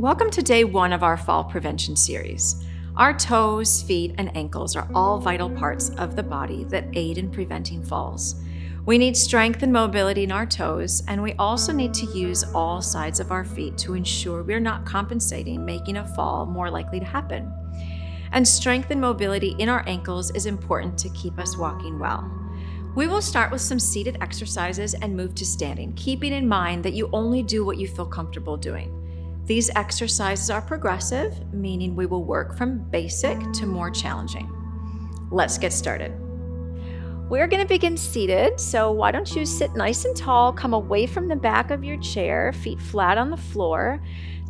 Welcome to day 1 of our fall prevention series. Our toes, feet, and ankles are all vital parts of the body that aid in preventing falls. We need strength and mobility in our toes, and we also need to use all sides of our feet to ensure we're not compensating, making a fall more likely to happen. And strength and mobility in our ankles is important to keep us walking well. We will start with some seated exercises and move to standing, keeping in mind that you only do what you feel comfortable doing. These exercises are progressive, meaning we will work from basic to more challenging. Let's get started. We're going to begin seated, so why don't you sit nice and tall, come away from the back of your chair, feet flat on the floor.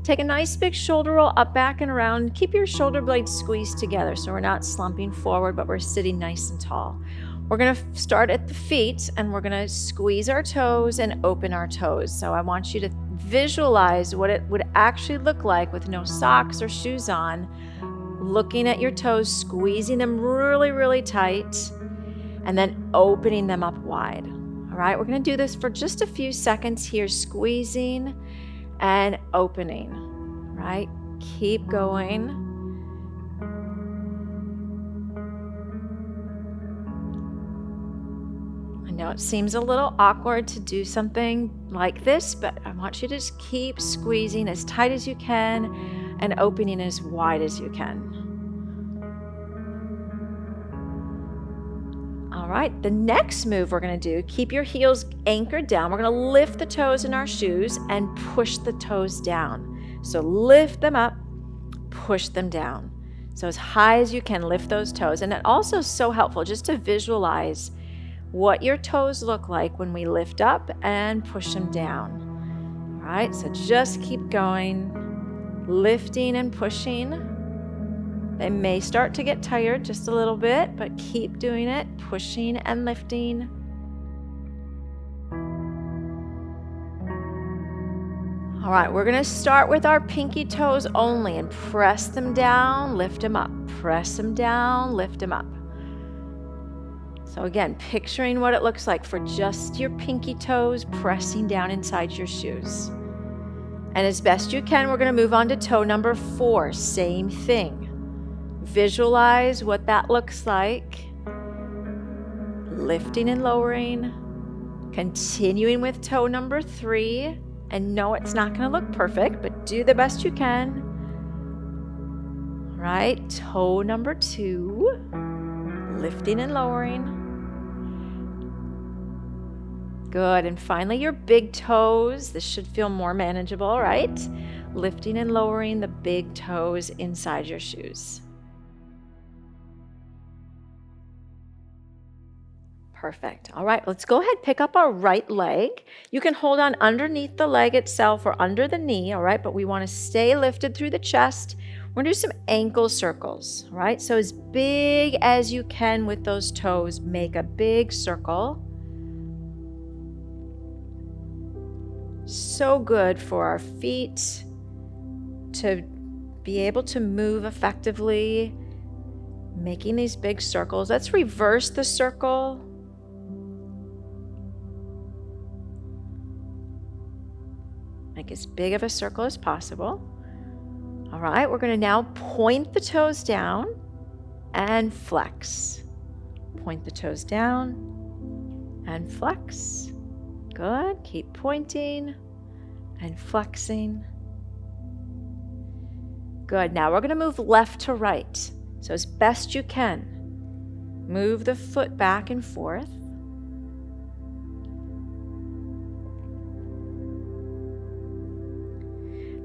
Take a nice big shoulder roll up, back, and around. Keep your shoulder blades squeezed together so we're not slumping forward, but we're sitting nice and tall. We're going to start at the feet, and we're going to squeeze our toes and open our toes. So I want you to visualize what it would actually look like with no socks or shoes on, looking at your toes, squeezing them really, really tight, and then opening them up wide. All right, we're going to do this for just a few seconds here, squeezing and opening. Right, keep going. I know it seems a little awkward to do something like this, but I want you to just keep squeezing as tight as you can and opening as wide as you can. All right, the next move we're going to do, keep your heels anchored down. We're going to lift the toes in our shoes and push the toes down. So lift them up, push them down. So as high as you can, lift those toes. And it also is so helpful just to visualize what your toes look like when we lift up and push them down. All right, so just keep going, lifting and pushing. They may start to get tired just a little bit, but keep doing it, pushing and lifting. All right, we're gonna start with our pinky toes only and press them down, lift them up, press them down, lift them up. So again, picturing what it looks like for just your pinky toes pressing down inside your shoes. And as best you can, we're going to move on to toe number 4. Same thing. Visualize what that looks like. Lifting and lowering. Continuing with toe number 3. And no, it's not going to look perfect, but do the best you can. All right, toe number 2. Lifting and lowering. Good, and finally your big toes. This should feel more manageable, right? Lifting and lowering the big toes inside your shoes. Perfect. All right, let's go ahead, pick up our right leg. You can hold on underneath the leg itself or under the knee, all right? But we want to stay lifted through the chest. We're going to do some ankle circles, all right? So as big as you can with those toes, make a big circle. So good for our feet to be able to move effectively, making these big circles. Let's reverse the circle. Make as big of a circle as possible. All right, we're going to now point the toes down and flex. Point the toes down and flex. Good. Keep pointing and flexing. Good. Now we're going to move left to right. So as best you can, move the foot back and forth.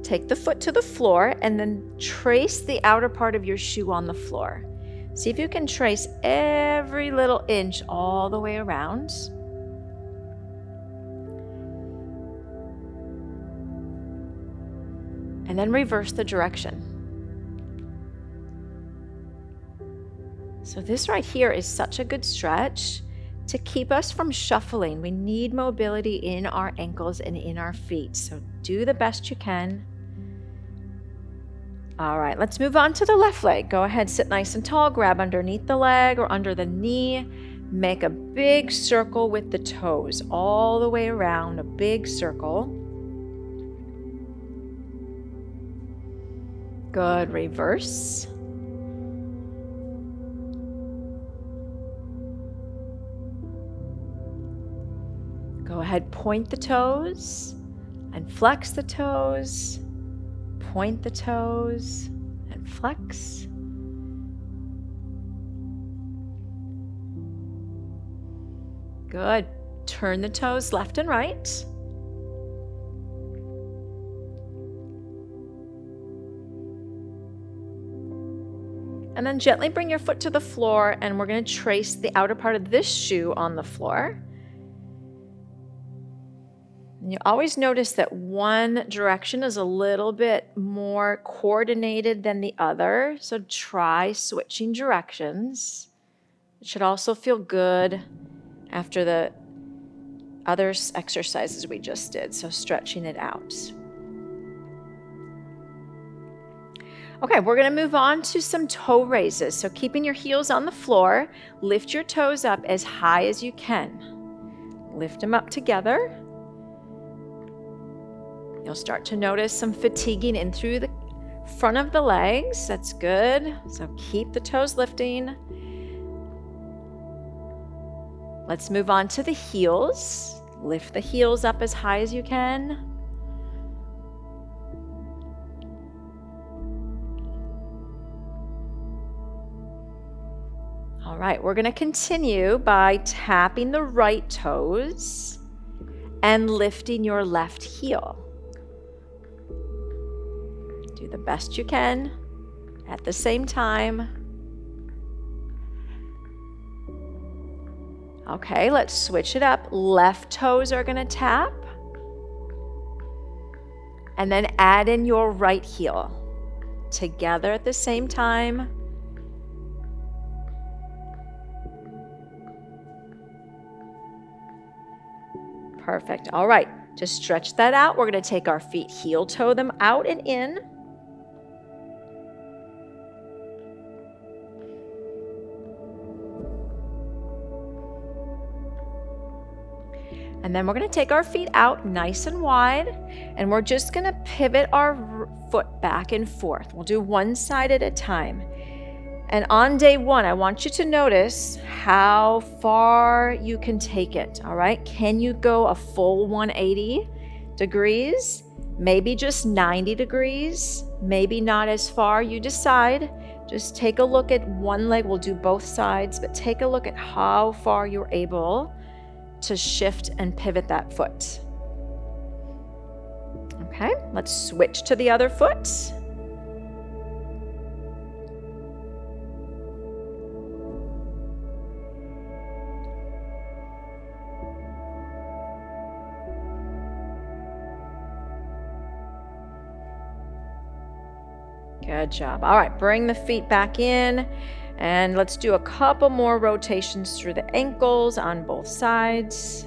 Take the foot to the floor and then trace the outer part of your shoe on the floor. See if you can trace every little inch all the way around. And then reverse the direction. So this right here is such a good stretch to keep us from shuffling. We need mobility in our ankles and in our feet. So do the best you can. All right, let's move on to the left leg. Go ahead, sit nice and tall, grab underneath the leg or under the knee. Make a big circle with the toes all the way around, a big circle. Good. Reverse. Go ahead, point the toes and flex the toes. Point the toes and flex. Good. Turn the toes left and right. And then gently bring your foot to the floor, and we're going to trace the outer part of this shoe on the floor. And you always notice that one direction is a little bit more coordinated than the other, so try switching directions. It should also feel good after the other exercises we just did, so stretching it out. Okay, we're going to move on to some toe raises. So keeping your heels on the floor, lift your toes up as high as you can. Lift them up together. You'll start to notice some fatiguing in through the front of the legs. That's good. So keep the toes lifting. Let's move on to the heels. Lift the heels up as high as you can. All right, we're going to continue by tapping the right toes and lifting your left heel. Do the best you can at the same time. Okay, let's switch it up. Left toes are going to tap. And then add in your right heel together at the same time. Perfect. All right, just stretch that out. We're going to take our feet, heel toe them out and in. And then we're going to take our feet out nice and wide, and we're just going to pivot our foot back and forth. We'll do one side at a time. And on day one, I want you to notice how far you can take it, all right? Can you go a full 180 degrees? Maybe just 90 degrees? Maybe not as far, you decide. Just take a look at one leg. We'll do both sides, but take a look at how far you're able to shift and pivot that foot. Okay, let's switch to the other foot. Good job. All right, bring the feet back in, and let's do a couple more rotations through the ankles on both sides.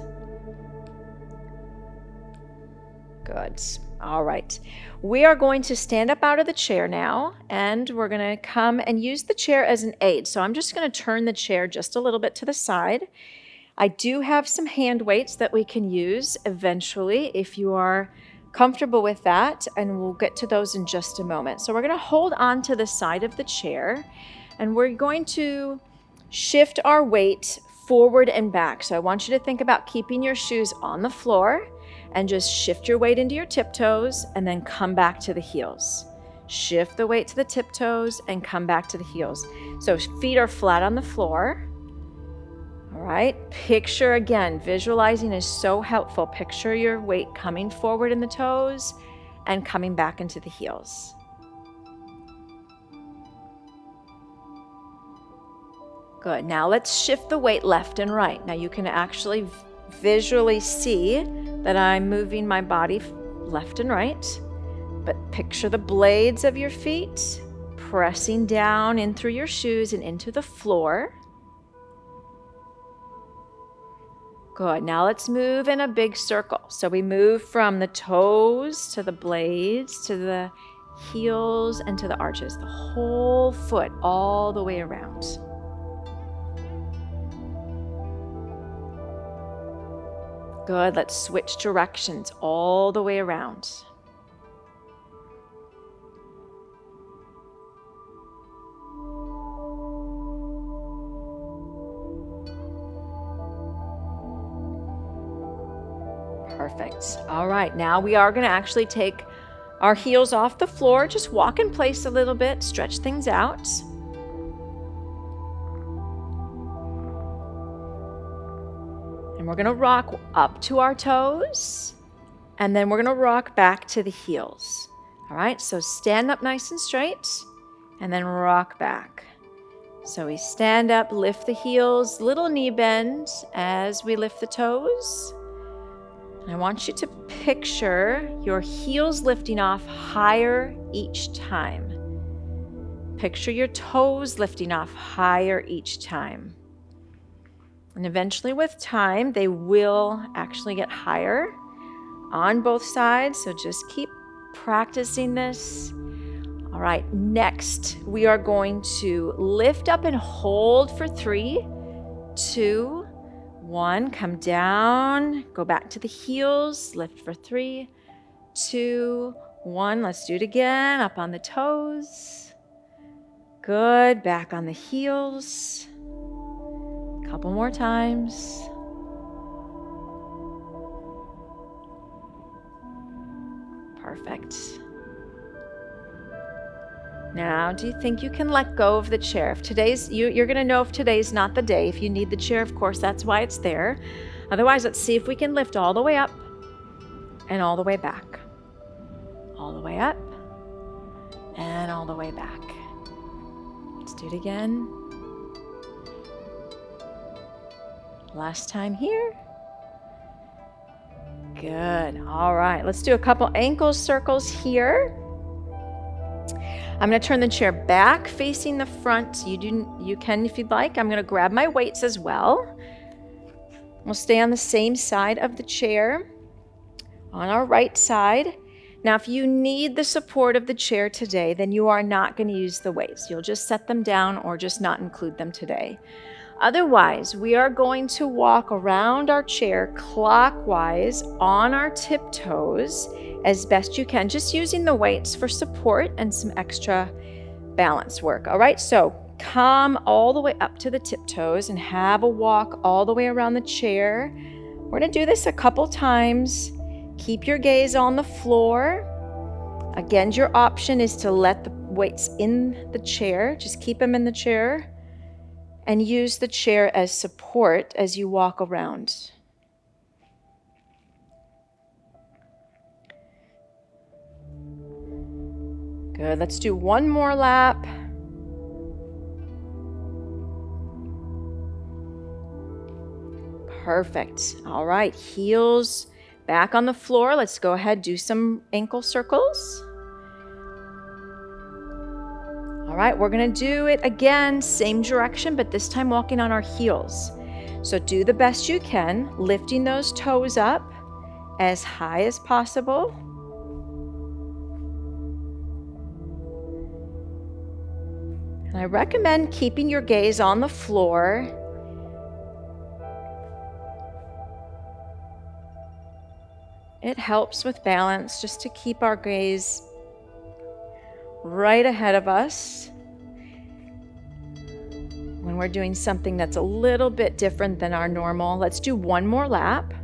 Good. All right. We are going to stand up out of the chair now, and we're going to come and use the chair as an aid. So I'm just going to turn the chair just a little bit to the side. I do have some hand weights that we can use eventually if you are comfortable with that, and we'll get to those in just a moment. So we're going to hold on to the side of the chair, and we're going to shift our weight forward and back. So I want you to think about keeping your shoes on the floor and just shift your weight into your tiptoes and then come back to the heels. Shift the weight to the tiptoes and come back to the heels. So feet are flat on the floor. All right, picture again, visualizing is so helpful. Picture your weight coming forward in the toes and coming back into the heels. Good, now let's shift the weight left and right. Now you can actually visually see that I'm moving my body left and right, but picture the blades of your feet pressing down in through your shoes and into the floor. Good. Now let's move in a big circle. So we move from the toes to the blades to the heels and to the arches, the whole foot all the way around. Good. Let's switch directions all the way around. Perfect. All right, now we are going to actually take our heels off the floor. Just walk in place a little bit, stretch things out. And we're going to rock up to our toes, and then we're going to rock back to the heels. All right, so stand up nice and straight, and then rock back. So we stand up, lift the heels, little knee bend as we lift the toes. And I want you to picture your heels lifting off higher each time. Picture your toes lifting off higher each time. And eventually with time, they will actually get higher on both sides. So just keep practicing this. All right, next we are going to lift up and hold for 3, 2, 1. Come down, go back to the heels, lift for 3, 2, 1. Let's do it again, up on the toes. Good, back on the heels. Couple more times. Perfect. Now, do you think you can let go of the chair? If today's, you're going to know if today's not the day. If you need the chair, of course, that's why it's there. Otherwise, let's see if we can lift all the way up and all the way back. All the way up and all the way back. Let's do it again. Last time here. Good. All right. Let's do a couple ankle circles here. I'm going to turn the chair back facing the front. You can if you'd like. I'm going to grab my weights as well. We'll stay on the same side of the chair on our right side. Now, if you need the support of the chair today, then you are not going to use the weights. You'll just set them down or just not include them today. Otherwise, we are going to walk around our chair clockwise on our tiptoes as best you can, just using the weights for support and some extra balance work. All right, so come all the way up to the tiptoes and have a walk all the way around the chair. We're going to do this a couple times. Keep your gaze on the floor. Again, your option is to let the weights in the chair. Just keep them in the chair. And use the chair as support as you walk around. Good. Let's do one more lap. Perfect. All right. Heels back on the floor. Let's go ahead, do some ankle circles. All right, we're going to do it again, same direction, but this time walking on our heels. So do the best you can, lifting those toes up as high as possible. And I recommend keeping your gaze on the floor. It helps with balance just to keep our gaze right ahead of us when we're doing something that's a little bit different than our normal. Let's do one more lap.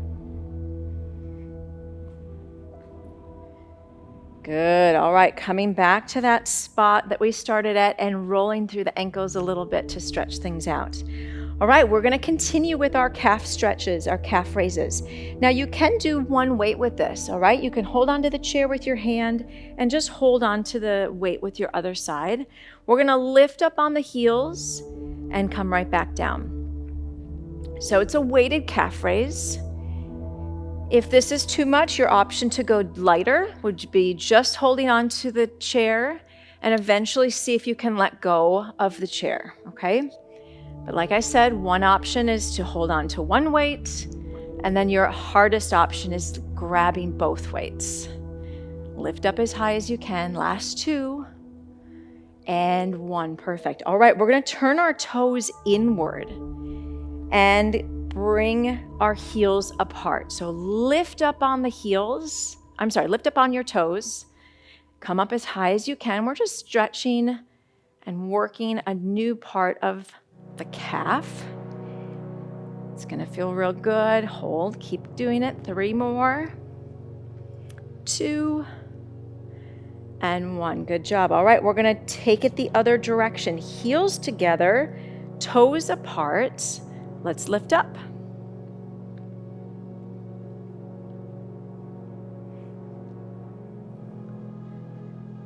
Good. All right, coming back to that spot that we started at and rolling through the ankles a little bit to stretch things out. All right, we're going to continue with our calf stretches, our calf raises. Now you can do one weight with this, all right? You can hold onto the chair with your hand and just hold on to the weight with your other side. We're going to lift up on the heels and come right back down. So it's a weighted calf raise. If this is too much, your option to go lighter would be just holding on to the chair and eventually see if you can let go of the chair, okay? But like I said, one option is to hold on to one weight, and then your hardest option is grabbing both weights. Lift up as high as you can. Last 2 and 1. Perfect. All right, we're going to turn our toes inward and bring our heels apart. So lift up on the heels. Lift up on your toes. Come up as high as you can. We're just stretching and working a new part of the calf. It's gonna feel real good. Hold, keep doing it. 3 more. 2 and 1. Good job. All right, we're gonna take it the other direction. Heels together, toes apart. Let's lift up.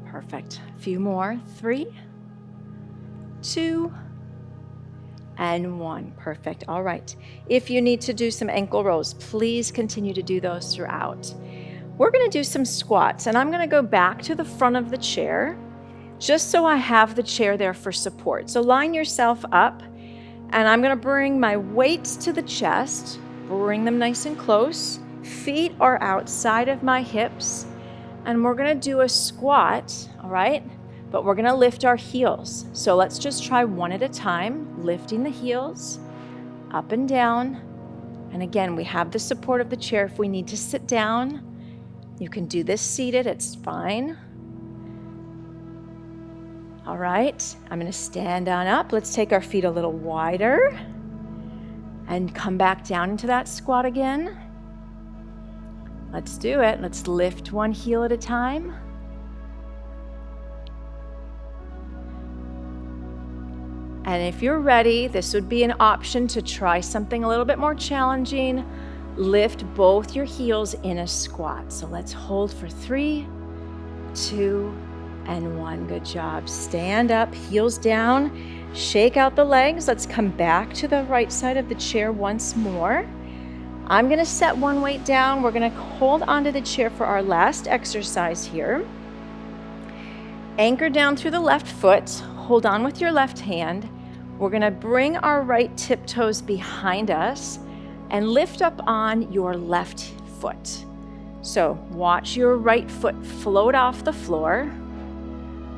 Perfect. A few more. 3, 2, and 1. Perfect. All right. If you need to do some ankle rolls, please continue to do those throughout. We're going to do some squats, and I'm going to go back to the front of the chair just so I have the chair there for support. So line yourself up, and I'm going to bring my weights to the chest, bring them nice and close. Feet are outside of my hips, and we're going to do a squat, all right? But we're going to lift our heels. So let's just try one at a time, lifting the heels up and down. And again, we have the support of the chair. If we need to sit down, you can do this seated, it's fine. All right, I'm going to stand on up. Let's take our feet a little wider and come back down into that squat again. Let's do it. Let's lift one heel at a time. And if you're ready, this would be an option to try something a little bit more challenging. Lift both your heels in a squat. So let's hold for 3, 2, and 1. Good job. Stand up, heels down, shake out the legs. Let's come back to the right side of the chair once more. I'm going to set one weight down. We're going to hold onto the chair for our last exercise here. Anchor down through the left foot. Hold on with your left hand. We're going to bring our right tiptoes behind us and lift up on your left foot. So watch your right foot float off the floor.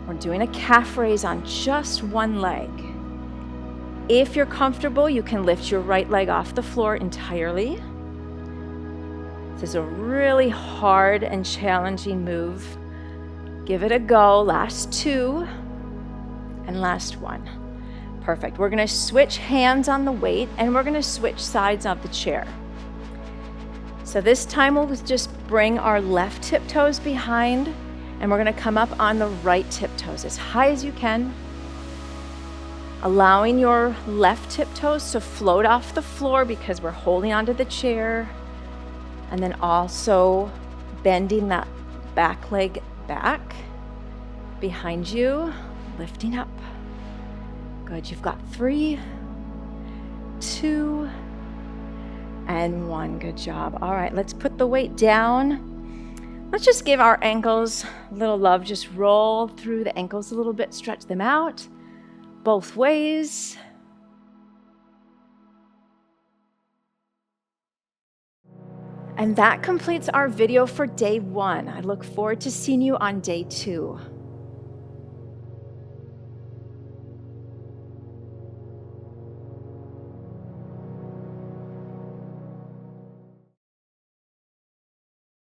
We're doing a calf raise on just one leg. If you're comfortable, you can lift your right leg off the floor entirely. This is a really hard and challenging move. Give it a go. Last 2 and last 1. Perfect. We're going to switch hands on the weight and we're going to switch sides of the chair. So this time we'll just bring our left tiptoes behind and we're going to come up on the right tiptoes as high as you can, allowing your left tiptoes to float off the floor because we're holding onto the chair, and then also bending that back leg back behind you, lifting up. Good. You've got 3, 2, and 1. Good job. All right, let's put the weight down. Let's just give our ankles a little love. Just roll through the ankles a little bit, stretch them out both ways. And that completes our video for day 1. I look forward to seeing you on day 2.